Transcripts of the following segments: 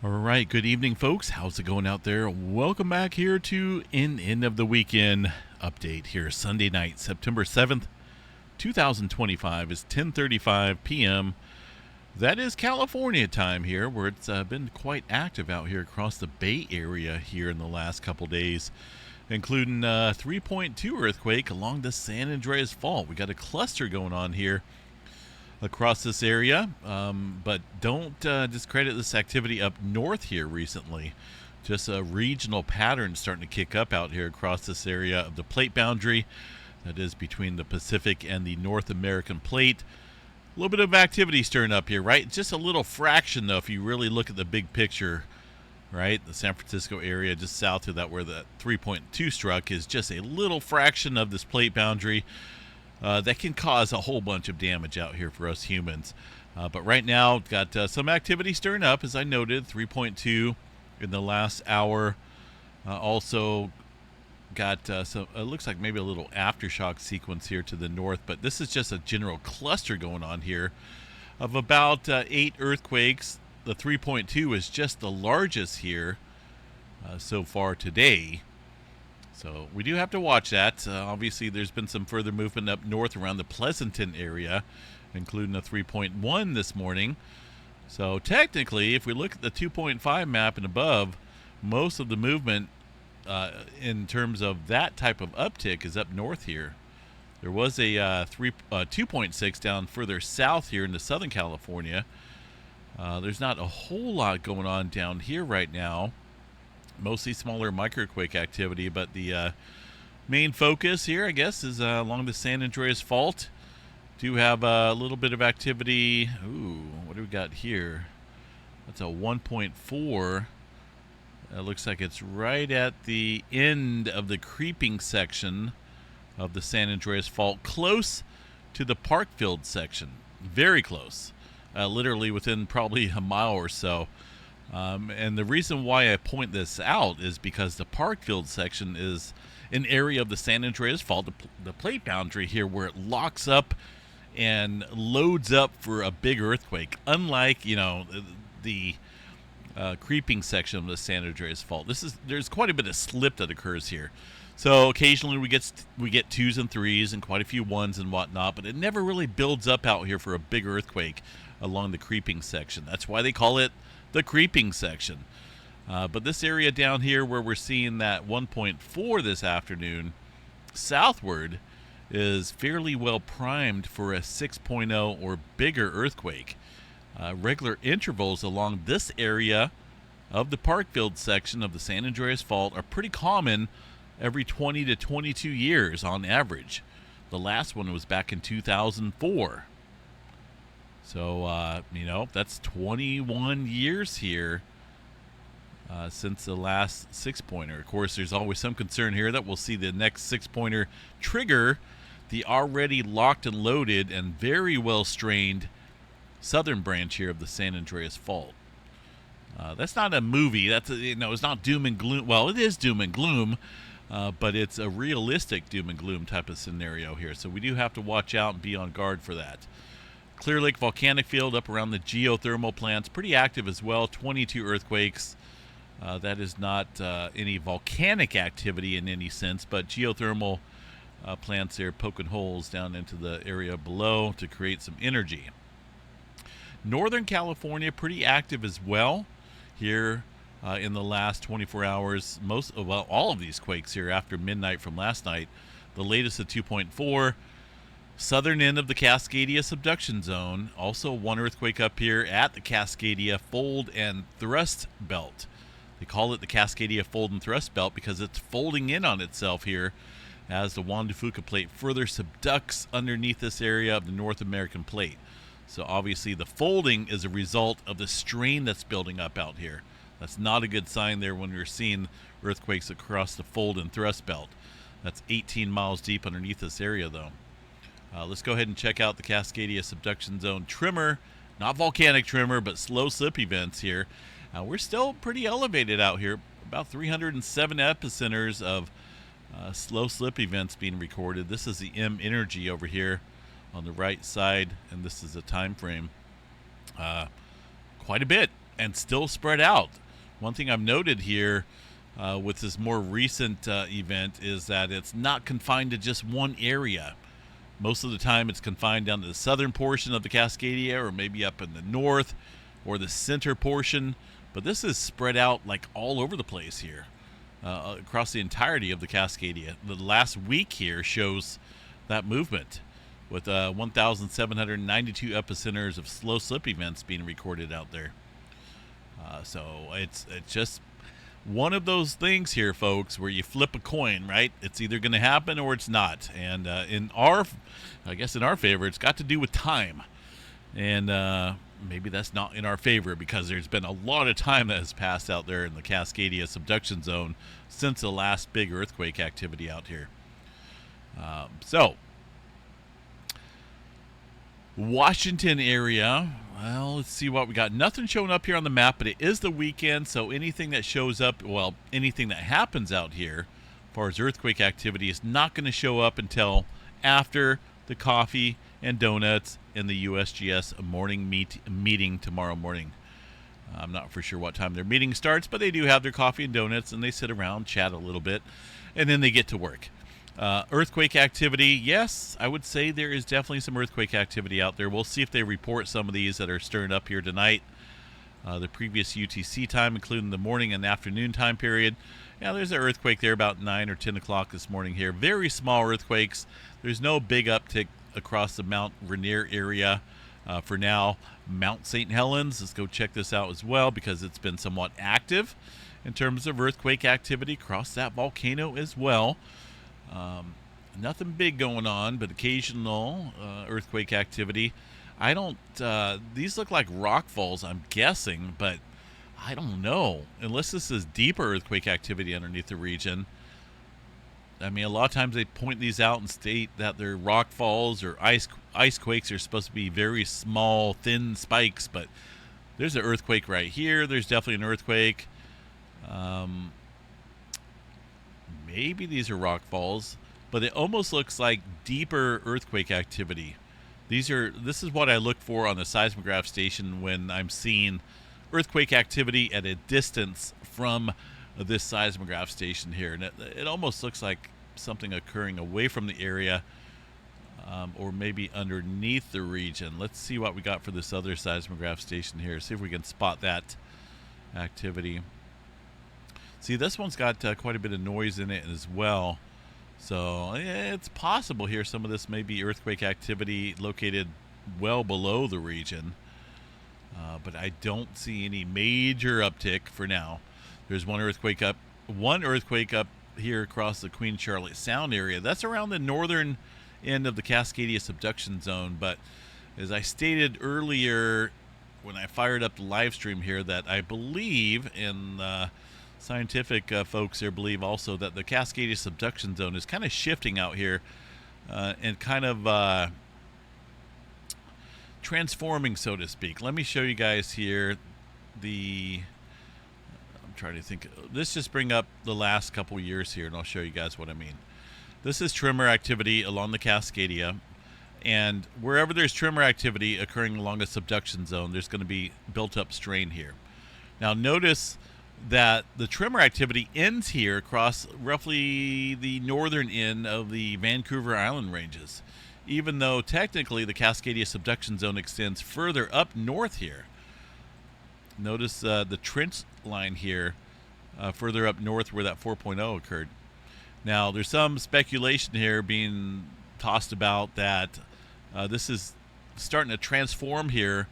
All right, good evening, folks. How's it going out there? Welcome back here to End of the Weekend update here. Sunday night, September 7th, 2025 is 10:35 p.m. That is California time here, where it's been quite active out here across the Bay Area here in the last couple days, including 3.2 earthquake along the San Andreas Fault. We got a cluster going on here across this area, but don't discredit this activity up north here recently. Just a regional pattern starting to kick up out here across this area of the plate boundary that is between the Pacific and the North American plate. A little bit of activity stirring up here, right? Just a little fraction, though, if you really look at the big picture, right? The San Francisco area just south of that where the 3.2 struck is just a little fraction of this plate boundary. That can cause a whole bunch of damage out here for us humans. But right now, got some activity stirring up, as I noted, 3.2 in the last hour. Also got some, it looks like maybe a little aftershock sequence here to the north, but this is just a general cluster going on here of about 8 earthquakes. The 3.2 is just the largest here so far today. So we do have to watch that. Obviously, there's been some further movement up north around the Pleasanton area, including a 3.1 this morning. So technically, if we look at the 2.5 map and above, most of the movement in terms of that type of uptick is up north here. There was a 2.6 down further south here into Southern California. There's not a whole lot going on down here right now. Mostly smaller microquake activity, but the main focus here, I guess, is along the San Andreas Fault. Do have a little bit of activity. Ooh, what do we got here? That's a 1.4. Looks like it's right at the end of the creeping section of the San Andreas Fault, close to the Parkfield section. Very close. Literally within probably a mile or so. And the reason why I point this out is because the Parkfield section is an area of the San Andreas Fault, the plate boundary here, where it locks up and loads up for a big earthquake. Unlike, the creeping section of the San Andreas Fault, there's quite a bit of slip that occurs here. So occasionally we get 2s and 3s and quite a few 1s and whatnot, but it never really builds up out here for a big earthquake along the creeping section. That's why they call it the creeping section. But this area down here where we're seeing that 1.4 this afternoon southward is fairly well primed for a 6.0 or bigger earthquake. Regular intervals along this area of the Parkfield section of the San Andreas Fault are pretty common every 20 to 22 years on average. The last one was back in 2004. So, that's 21 years here since the last 6-pointer. Of course, there's always some concern here that we'll see the next 6-pointer trigger the already locked and loaded and very well strained southern branch here of the San Andreas Fault. That's not a movie. It's not doom and gloom. Well, it is doom and gloom, but it's a realistic doom and gloom type of scenario here. So we do have to watch out and be on guard for that. Clear Lake Volcanic Field up around the geothermal plants, pretty active as well, 22 earthquakes. That is not any volcanic activity in any sense, but geothermal plants there poking holes down into the area below to create some energy. Northern California, pretty active as well here in the last 24 hours. All of these quakes here after midnight from last night. The latest at 2.4. Southern end of the Cascadia subduction zone. Also one earthquake up here at the Cascadia fold and thrust belt. They call it the Cascadia fold and thrust belt because it's folding in on itself here as the Juan de Fuca plate further subducts underneath this area of the North American plate. So obviously the folding is a result of the strain that's building up out here. That's not a good sign there when we're seeing earthquakes across the fold and thrust belt. That's 18 miles deep underneath this area though. Let's go ahead and check out the Cascadia subduction zone tremor. Not volcanic tremor, but slow slip events here. We're still pretty elevated out here. About 307 epicenters of slow slip events being recorded. This is the M energy over here on the right side, and this is the time frame. Quite a bit. and still spread out. One thing I've noted here with this more recent event is that it's not confined to just one area. Most of the time it's confined down to the southern portion of the Cascadia, or maybe up in the north or the center portion. But this is spread out like all over the place here, across the entirety of the Cascadia. The last week here shows that movement, with 1,792 epicenters of slow slip events being recorded out there. So it's just one of those things here, folks, where you flip a coin, right? It's either going to happen or it's not. And in our favor, it's got to do with time. And maybe that's not in our favor, because there's been a lot of time that has passed out there in the Cascadia subduction zone since the last big earthquake activity out here. So, Washington area, well, let's see what we got. Nothing showing up here on the map, but it is the weekend, so anything that shows up, well, anything that happens out here as far as earthquake activity is not going to show up until after the coffee and donuts and the USGS morning meeting tomorrow morning. I'm not for sure what time their meeting starts, but they do have their coffee and donuts, and they sit around, chat a little bit, and then they get to work. Earthquake activity, yes, I would say there is definitely some earthquake activity out there. We'll see if they report some of these that are stirring up here tonight. The previous UTC time, including the morning and afternoon time period. Yeah, there's an earthquake there about 9 or 10 o'clock this morning here. Very small earthquakes. There's no big uptick across the Mount Rainier area for now. Mount St. Helens, let's go check this out as well, because it's been somewhat active in terms of earthquake activity across that volcano as well. Nothing big going on, but occasional earthquake activity. These look like rock falls, I'm guessing, but I don't know. Unless this is deeper earthquake activity underneath the region. I mean, a lot of times they point these out and state that they're rock falls or ice quakes are supposed to be very small, thin spikes, but there's an earthquake right here. There's definitely an earthquake. Maybe these are rock falls, but it almost looks like deeper earthquake activity. This is what I look for on the seismograph station when I'm seeing earthquake activity at a distance from this seismograph station here. And it almost looks like something occurring away from the area, or maybe underneath the region. Let's see what we got for this other seismograph station here. See if we can spot that activity. See, this one's got quite a bit of noise in it as well. So it's possible here some of this may be earthquake activity located well below the region. But I don't see any major uptick for now. There's one earthquake up here across the Queen Charlotte Sound area. That's around the northern end of the Cascadia subduction zone. But as I stated earlier when I fired up the live stream here, that I believe in scientific folks here believe also that the Cascadia subduction zone is kind of shifting out here and kind of transforming, so to speak. Let me show you guys here I'm trying to think. Let's just bring up the last couple years here, and I'll show you guys what I mean. This is tremor activity along the Cascadia, and wherever there's tremor activity occurring along the subduction zone, there's going to be built-up strain here. Now notice that the tremor activity ends here across roughly the northern end of the Vancouver Island ranges, even though technically the Cascadia subduction zone extends further up north here. Notice the trench line here further up north where that 4.0 occurred. Now, there's some speculation here being tossed about that this is starting to transform here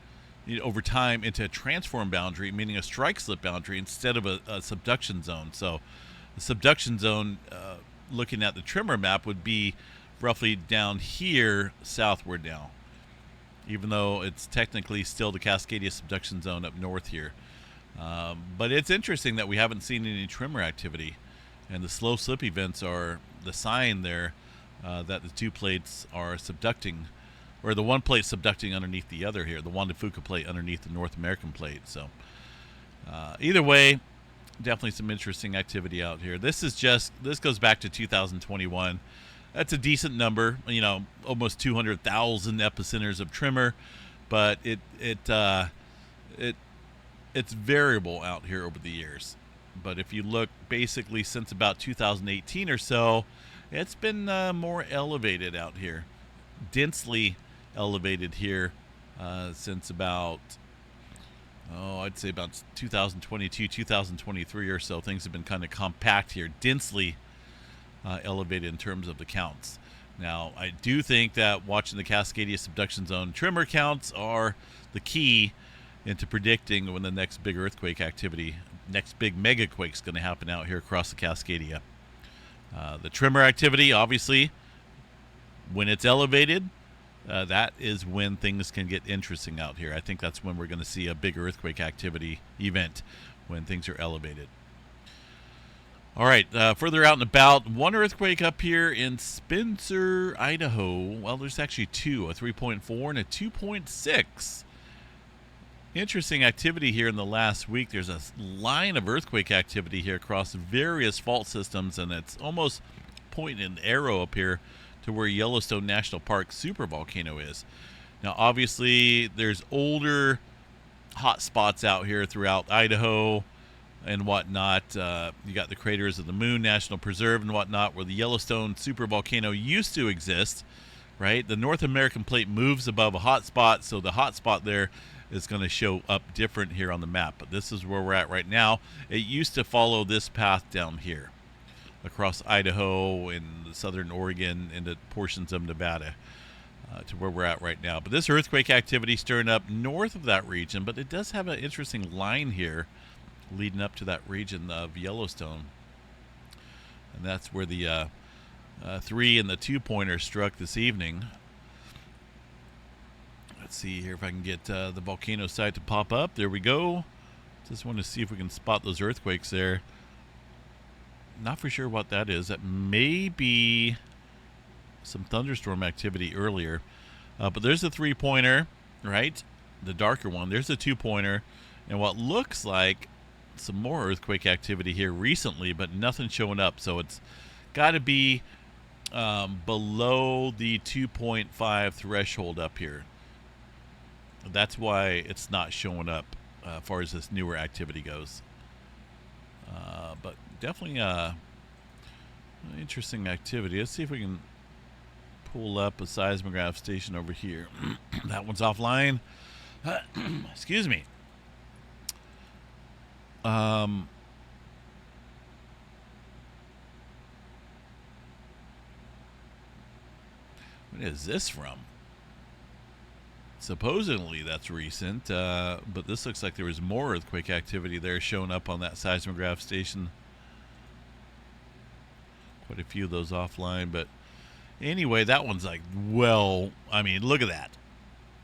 over time into a transform boundary, meaning a strike slip boundary instead of a subduction zone. So the subduction zone, looking at the tremor map, would be roughly down here southward now, even though it's technically still the Cascadia subduction zone up north here. But it's interesting that we haven't seen any tremor activity, and the slow slip events are the sign there that the two plates are subducting, or the one plate subducting underneath the other here, the Juan de Fuca plate underneath the North American plate. So either way, definitely some interesting activity out here. This goes back to 2021. That's a decent number, almost 200,000 epicenters of tremor, but it it's variable out here over the years. But if you look basically since about 2018 or so, it's been more elevated out here, densely elevated here since about, I'd say about 2022, 2023 or so. Things have been kind of compact here, densely elevated in terms of the counts. Now, I do think that watching the Cascadia subduction zone tremor counts are the key into predicting when the next big earthquake activity, next big mega quake is going to happen out here across the Cascadia. The tremor activity, obviously, when it's elevated, that is when things can get interesting out here. I think that's when we're going to see a big earthquake activity event, when things are elevated. All right, further out and about, one earthquake up here in Spencer, Idaho. Well, there's actually two, a 3.4 and a 2.6. Interesting activity here in the last week. There's a line of earthquake activity here across various fault systems, and it's almost pointing an arrow up here to where Yellowstone National Park supervolcano is. Now, obviously, there's older hot spots out here throughout Idaho and whatnot. You got the Craters of the Moon National Preserve and whatnot, where the Yellowstone supervolcano used to exist, right? The North American plate moves above a hot spot, so the hot spot there is going to show up different here on the map. But this is where we're at right now. It used to follow this path down here across Idaho and southern Oregon into portions of Nevada to where we're at right now. But this earthquake activity stirring up north of that region, but it does have an interesting line here leading up to that region of Yellowstone. And that's where the 3 and the 2-pointer struck this evening. Let's see here if I can get the volcano site to pop up. There we go. Just want to see if we can spot those earthquakes there. Not for sure what that is. That may be some thunderstorm activity earlier. But there's the 3-pointer, right? The darker one. There's the 2-pointer. And what looks like some more earthquake activity here recently, but nothing showing up. So it's got to be below the 2.5 threshold up here. That's why it's not showing up as far as this newer activity goes. But definitely interesting activity. Let's see if we can pull up a seismograph station over here. That one's offline. Excuse me. What is this from? Supposedly that's recent, but this looks like there was more earthquake activity there showing up on that seismograph station. Quite a few of those offline, but anyway, that one's like, well, I mean, look at that.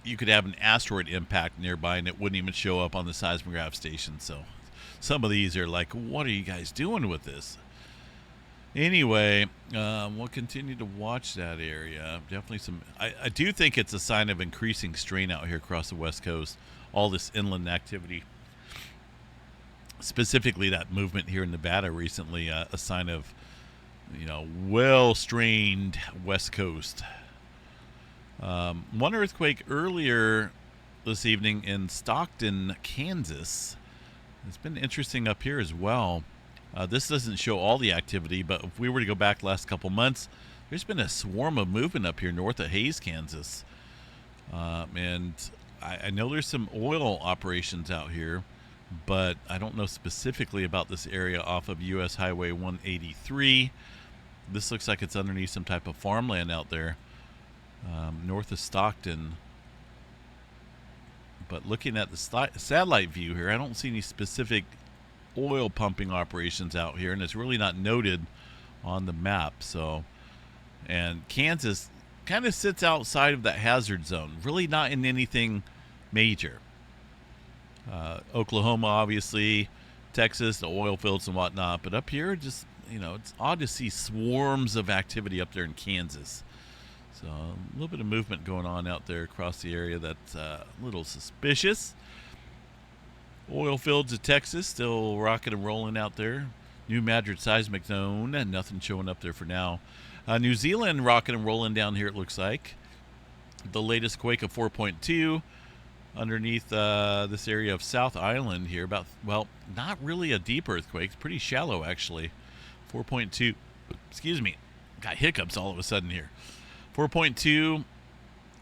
You could have an asteroid impact nearby and it wouldn't even show up on the seismograph station. So some of these are like, what are you guys doing with this? Anyway, we'll continue to watch that area. Definitely some. I do think it's a sign of increasing strain out here across the West Coast. All this inland activity, specifically that movement here in Nevada recently, a sign of, well-strained West Coast. One earthquake earlier this evening in Stockton, Kansas. It's been interesting up here as well. This doesn't show all the activity, but if we were to go back last couple months, there's been a swarm of movement up here north of Hays, Kansas. And I know there's some oil operations out here, but I don't know specifically about this area off of U.S. Highway 183. This looks like it's underneath some type of farmland out there, north of Stockton. But looking at the satellite view here, I don't see any specific oil pumping operations out here, and it's really not noted on the map. So, and Kansas kind of sits outside of that hazard zone, really not in anything major. Oklahoma, obviously, Texas, the oil fields and whatnot, but up here, just, it's odd to see swarms of activity up there in Kansas. So a little bit of movement going on out there across the area that's a little suspicious. Oil fields of Texas still rocking and rolling out there. New Madrid seismic zone, and nothing showing up there for now. New Zealand rocking and rolling down here, it looks like. The latest quake of 4.2. underneath this area of South Island here. About, well, not really a deep earthquake. It's pretty shallow, actually. 4.2. Excuse me. Got hiccups all of a sudden here. 4.2.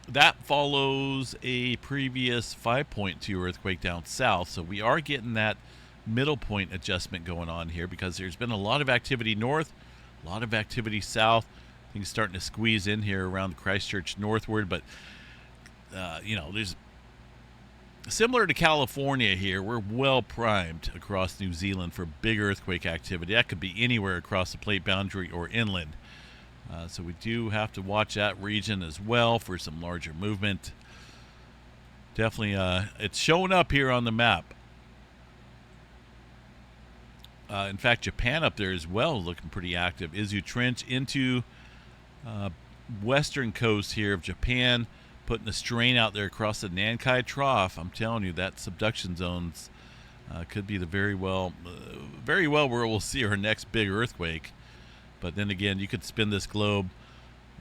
That follows a previous 5.2 earthquake down south. So we are getting that middle point adjustment going on here because there's been a lot of activity north, a lot of activity south. Things starting to squeeze in here around Christchurch northward, but there's similar to California here. We're well primed across New Zealand for big earthquake activity. That could be anywhere across the plate boundary or inland. So we do have to watch that region as well for some larger movement. Definitely, it's showing up here on the map. In fact, Japan up there as well, looking pretty active. Izu Trench into western coast here of Japan, putting a strain out there across the Nankai Trough. I'm telling you, that subduction zones could be the very well where we'll see our next big earthquake. But then again, you could spin this globe,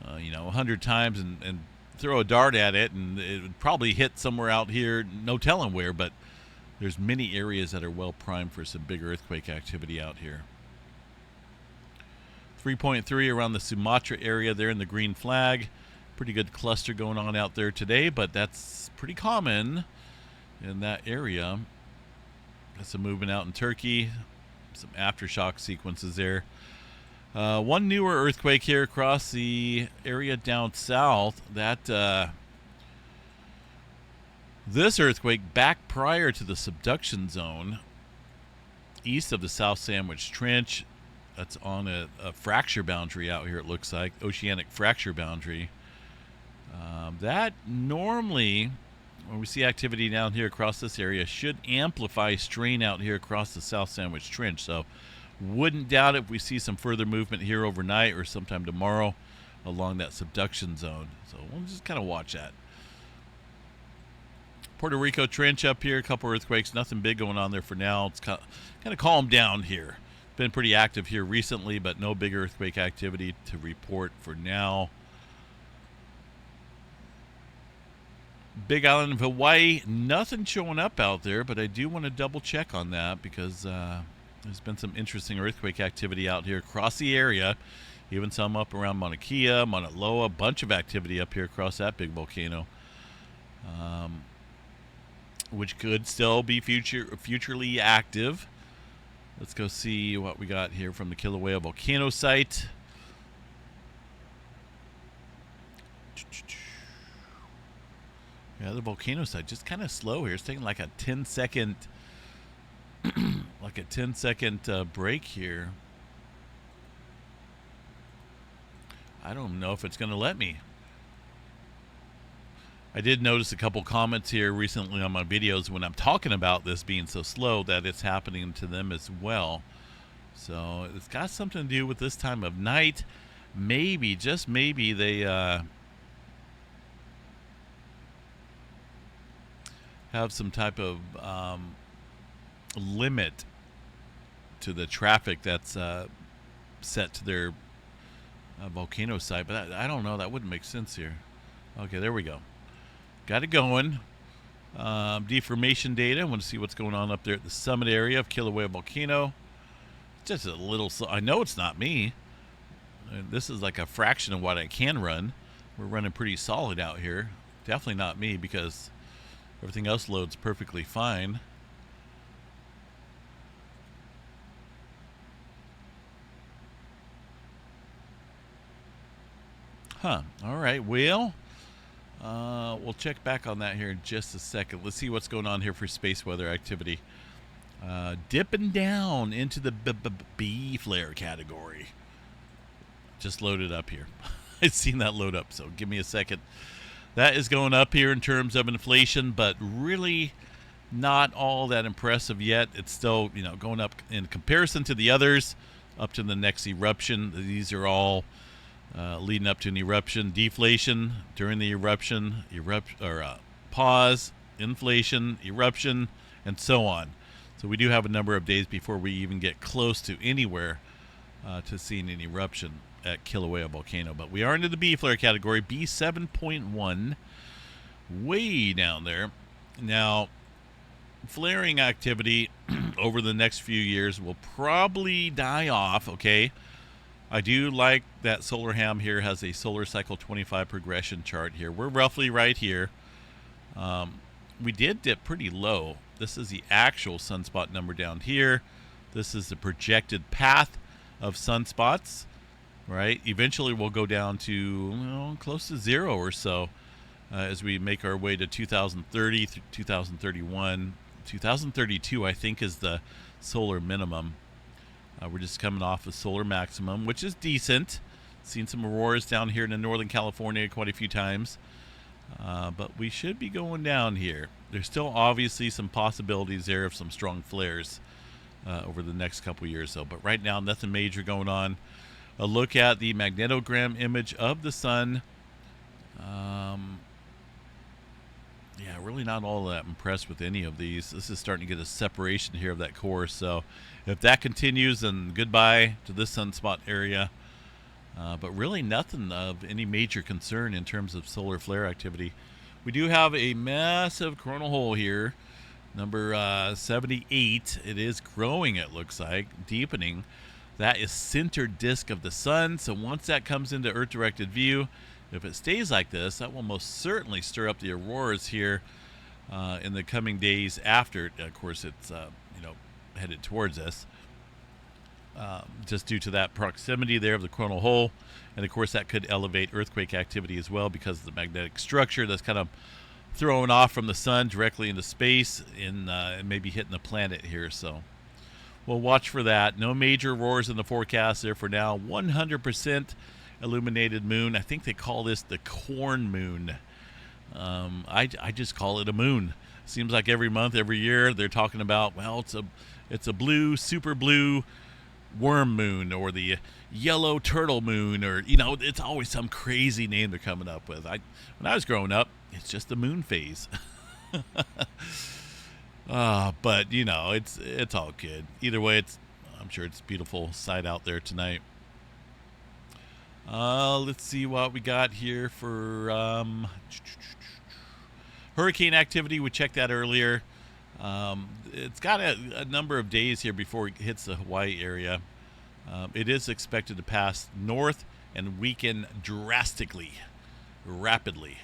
100 times and throw a dart at it, and it would probably hit somewhere out here, no telling where, but there's many areas that are well primed for some big earthquake activity out here. 3.3 around the Sumatra area there in the green flag. Pretty good cluster going on out there today, but that's pretty common in that area. Got some movement out in Turkey, some aftershock sequences there. One newer earthquake here across the area down south. This earthquake back prior to the subduction zone, east of the South Sandwich Trench. That's on a fracture boundary out here, it looks like, oceanic fracture boundary. That normally, when we see activity down here across this area, should amplify strain out here across the South Sandwich Trench. So wouldn't doubt it if we see some further movement here overnight or sometime tomorrow along that subduction zone. So we'll just kind of watch that. Puerto Rico Trench up here, a couple earthquakes, nothing big going on there for now. It's kind of calmed down here. Been pretty active here recently, but no big earthquake activity to report for now. Big Island of Hawaii, nothing showing up out there, but I do want to double check on that because there's been some interesting earthquake activity out here across the area. Even some up around Mauna Kea, Mauna Loa, a bunch of activity up here across that big volcano. Which could still be futurely active. Let's go see what we got here from the Kilauea volcano site. Yeah, the volcano site just kind of slow here. It's taking like a 10-second break here. I don't know if it's going to let me. I did notice a couple comments here recently on my videos when I'm talking about this being so slow that it's happening to them as well. So it's got something to do with this time of night. Maybe, just maybe, they have some type of limit to the traffic that's set to their volcano site. But I don't know. That wouldn't make sense here. Okay, there we go. Got it going. Deformation data. I want to see what's going on up there at the summit area of Kilauea Volcano. Just a little slow. I know it's not me. This is like a fraction of what I can run. We're running pretty solid out here. Definitely not me because everything else loads perfectly fine. All right. Well, we'll check back on that here in just a second. Let's see what's going on here for space weather activity. Dipping down into the B flare category. Just loaded up here. I've seen that load up, so give me a second. That is going up here in terms of inflation, but really not all that impressive yet. It's still, going up in comparison to the others up to the next eruption. These are all leading up to an eruption, deflation during the eruption, pause, inflation, eruption, and so on. So we do have a number of days before we even get close to anywhere to seeing an eruption at Kilauea Volcano. But we are into the B flare category, B7.1, way down there. Now, flaring activity over the next few years will probably die off, okay? I do like that Solar Ham here has a solar cycle 25 progression chart here. We're roughly right here. We did dip pretty low. This is the actual sunspot number down here. This is the projected path of sunspots, right? Eventually we'll go down to close to 0 or so as we make our way to 2030 through 2031. 2032, I think, is the solar minimum. We're just coming off a solar maximum, which is decent. Seen some auroras down here in Northern California quite a few times. But we should be going down here. There's still obviously some possibilities there of some strong flares over the next couple years, though. But right now, nothing major going on. A look at the magnetogram image of the sun. Yeah, really not all that impressed with any of these. This is starting to get a separation here of that core. So if that continues, then goodbye to this sunspot area. But really nothing of any major concern in terms of solar flare activity. We do have a massive coronal hole here, number 78. It is growing, it looks like, deepening. That is center disk of the sun. So once that comes into Earth-directed view, if it stays like this, that will most certainly stir up the auroras here in the coming days after. Of course, it's headed towards us. Just due to that proximity there of the coronal hole. And of course that could elevate earthquake activity as well because of the magnetic structure that's kind of thrown off from the sun directly into space and maybe hitting the planet here. So we'll watch for that. No major roars in the forecast there for now. 100% illuminated moon. I think they call this the corn moon. I just call it a moon. Seems like every month, every year they're talking about, well, it's a blue, super blue worm moon or the yellow turtle moon, or it's always some crazy name they're coming up with. When I was growing up, it's just the moon phase. But it's all good. Either way, I'm sure it's a beautiful sight out there tonight. Let's see what we got here for hurricane activity. We checked that earlier. It's got a number of days here before it hits the Hawaii area. It is expected to pass north and weaken drastically, rapidly.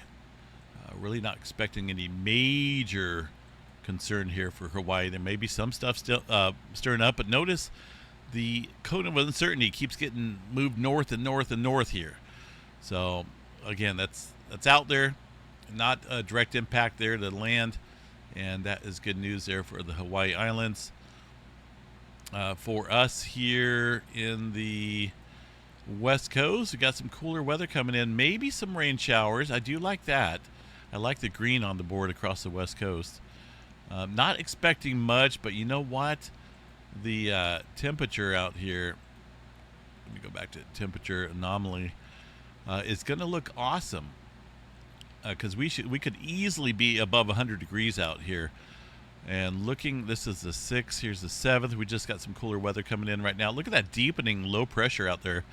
Really not expecting any major concern here for Hawaii. There may be some stuff still stirring up, but notice the cone of uncertainty keeps getting moved north and north and north here. So again, that's out there, not a direct impact there to land. And that is good news there for the Hawaii Islands. For us here in the West Coast, we got some cooler weather coming in. Maybe some rain showers. I do like that. I like the green on the board across the West Coast. Not expecting much, but you know what? The temperature out here, let me go back to temperature anomaly, is going to look awesome. Because we could easily be above 100 degrees out here. And looking, this is the 6th, here's the 7th. We just got some cooler weather coming in right now. Look at that deepening low pressure out there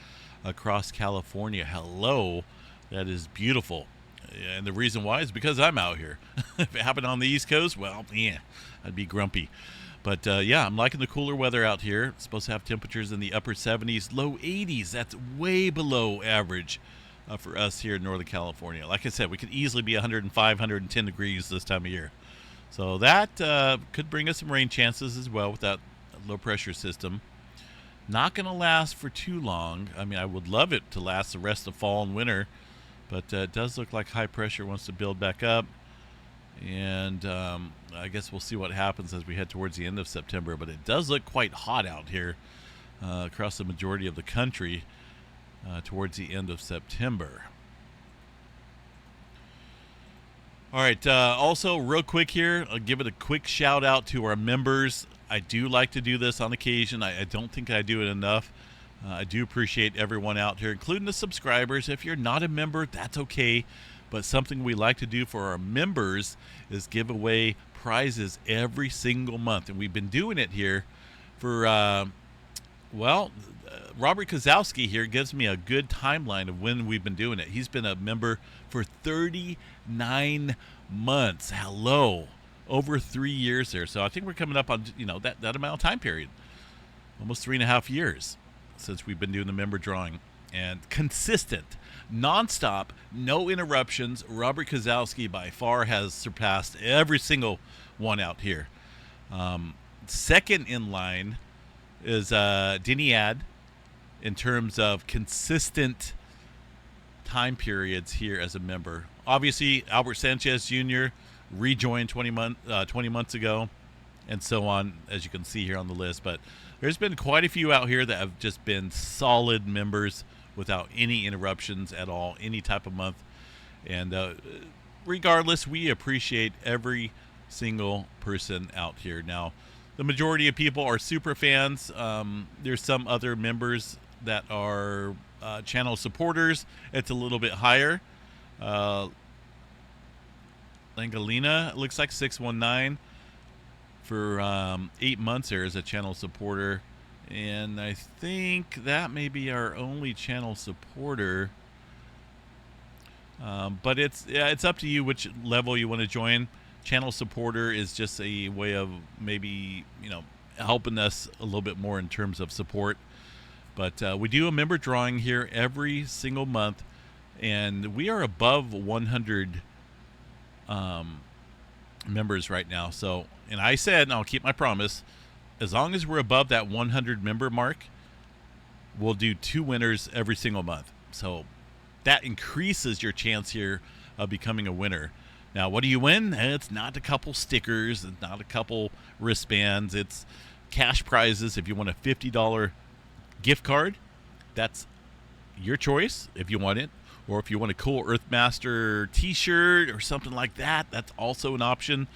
across California. Hello, that is beautiful. And the reason why is because I'm out here. If it happened on the East Coast, well, yeah, I'd be grumpy. But yeah, I'm liking the cooler weather out here. It's supposed to have temperatures in the upper 70s, low 80s. That's way below average for us here in Northern California. Like I said, we could easily be 105, 110 degrees this time of year. So that could bring us some rain chances as well with that low pressure system. Not going to last for too long. I mean, I would love it to last the rest of fall and winter, but it does look like high pressure wants to build back up. And I guess we'll see what happens as we head towards the end of September. But it does look quite hot out here across the majority of the country towards the end of September. All right, also real quick here, I'll give it a quick shout out to our members. I do like to do this on occasion. I don't think I do it enough. I do appreciate everyone out here, including the subscribers. If you're not a member, that's okay. But something we like to do for our members is give away prizes every single month. And we've been doing it here for, Robert Kozowski here gives me a good timeline of when we've been doing it. He's been a member for 39 months. Hello. over 3 years there. So I think we're coming up on, that amount of time period. Almost 3.5 years since we've been doing the member drawing. And consistent, nonstop, no interruptions. Robert Kozlowski by far has surpassed every single one out here. Second in line is Diniad in terms of consistent time periods here as a member. Obviously, Albert Sanchez Jr. rejoined 20 months ago, and so on, as you can see here on the list. But there's been quite a few out here that have just been solid members without any interruptions at all, any type of month. And regardless, we appreciate every single person out here. Now, the majority of people are super fans. There's some other members that are channel supporters. It's a little bit higher. Langalina, looks like 619 for 8 months there as a channel supporter. And I think that may be our only channel supporter. But it's up to you which level you want to join. Channel supporter is just a way of maybe, helping us a little bit more in terms of support. But we do a member drawing here every single month, and we are above 100 members right now. So, and I said, and I'll keep my promise, as long as we're above that 100 member mark, we'll do 2 winners every single month. So that increases your chance here of becoming a winner. Now, what do you win? It's not a couple stickers. It's not a couple wristbands. It's cash prizes. If you want a $50 gift card, that's your choice if you want it. Or if you want a cool Earthmaster t-shirt or something like that, that's also an option.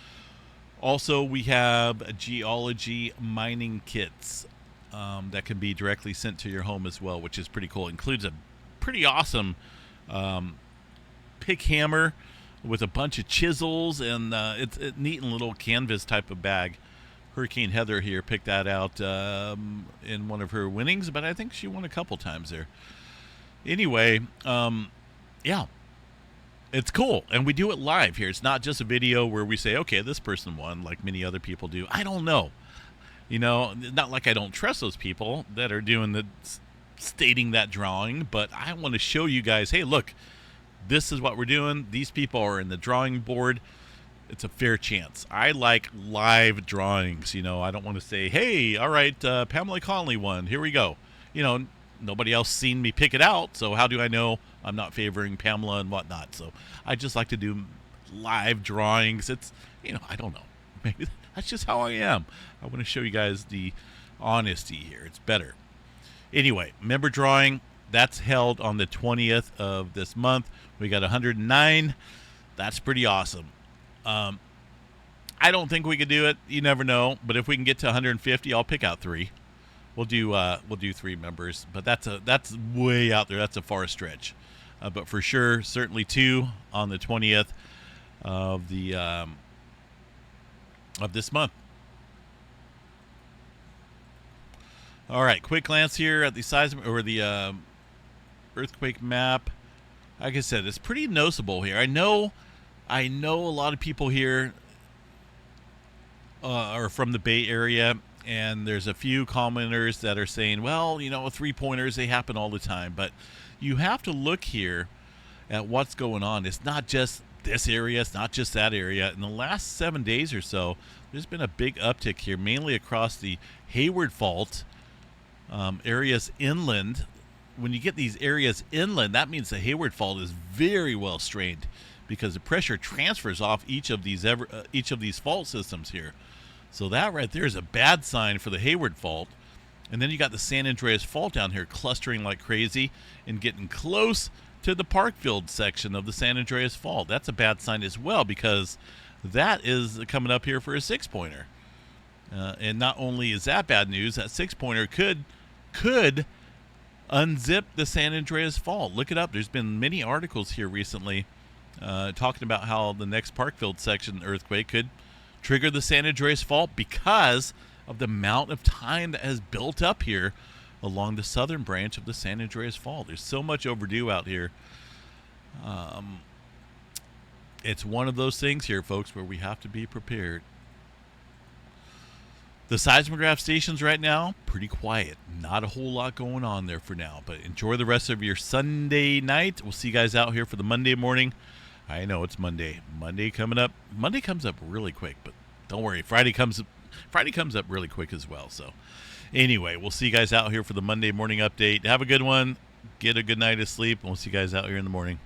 Also, we have geology mining kits that can be directly sent to your home as well, which is pretty cool. It includes a pretty awesome pick hammer with a bunch of chisels, and it's a neat and little canvas type of bag. Hurricane Heather here picked that out in one of her winnings, but I think she won a couple times there. Anyway, yeah, it's cool, and we do it live here. It's not just a video where we say, okay, this person won, like many other people do. I don't know. Not like I don't trust those people that are doing stating that drawing, but I want to show you guys, hey, look, this is what we're doing. These people are in the drawing board. It's a fair chance. I like live drawings. I don't want to say, hey, all right, Pamela Conley won. Here we go. Nobody else seen me pick it out, so how do I know I'm not favoring Pamela and whatnot? So I just like to do live drawings. It's, I don't know. Maybe that's just how I am. I want to show you guys the honesty here. It's better. Anyway, member drawing, that's held on the 20th of this month. We got 109. That's pretty awesome. I don't think we could do it. You never know. But if we can get to 150, I'll pick out 3. We'll do 3 members, but that's way out there. That's a far stretch, but for sure, certainly 2 on the 20th of this month. All right, quick glance here at the seismic or the earthquake map. Like I said, it's pretty noticeable here. I know a lot of people here are from the Bay Area. And there's a few commenters that are saying, well, 3-pointers, they happen all the time. But you have to look here at what's going on. It's not just this area. It's not just that area. In the last 7 days or so, there's been a big uptick here, mainly across the Hayward Fault areas inland. When you get these areas inland, that means the Hayward Fault is very well strained because the pressure transfers off each of these fault systems here. So that right there is a bad sign for the Hayward Fault. And then you got the San Andreas Fault down here clustering like crazy and getting close to the Parkfield section of the San Andreas Fault. That's a bad sign as well because that is coming up here for a 6-pointer. And not only is that bad news, that 6-pointer could unzip the San Andreas Fault. Look it up. There's been many articles here recently talking about how the next Parkfield section earthquake could trigger the San Andreas Fault because of the amount of time that has built up here along the southern branch of the San Andreas Fault. There's so much overdue out here. It's one of those things here, folks, where we have to be prepared. The seismograph stations right now, pretty quiet. Not a whole lot going on there for now. But enjoy the rest of your Sunday night. We'll see you guys out here for the Monday morning. I know it's Monday. Monday coming up. Monday comes up really quick, but don't worry. Friday comes up really quick as well. So anyway, we'll see you guys out here for the Monday morning update. Have a good one. Get a good night of sleep. And we'll see you guys out here in the morning.